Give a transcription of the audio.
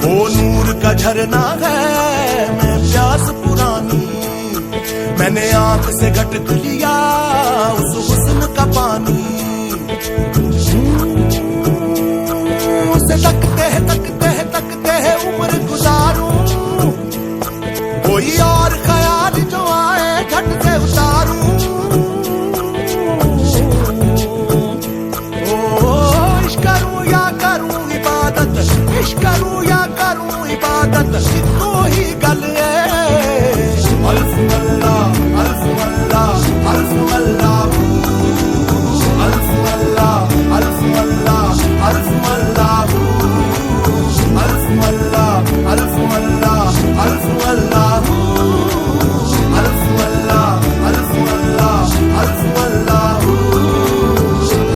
वो नूर का झरना है, मैं प्यास पुरानी, मैंने आंख से घटक लिया उस हुस्न का पानी। उसे तकते है उम्र गुजारूं, कोई और ख्याल जो आए झट से उतारूं। ओ इश्क करूं या करूं इबादत, इश्क करूं या करूं इबादत, तो ही गल है। अल्फ अल्लाह अल्फ अल्लाह अल्फ अल्लाह।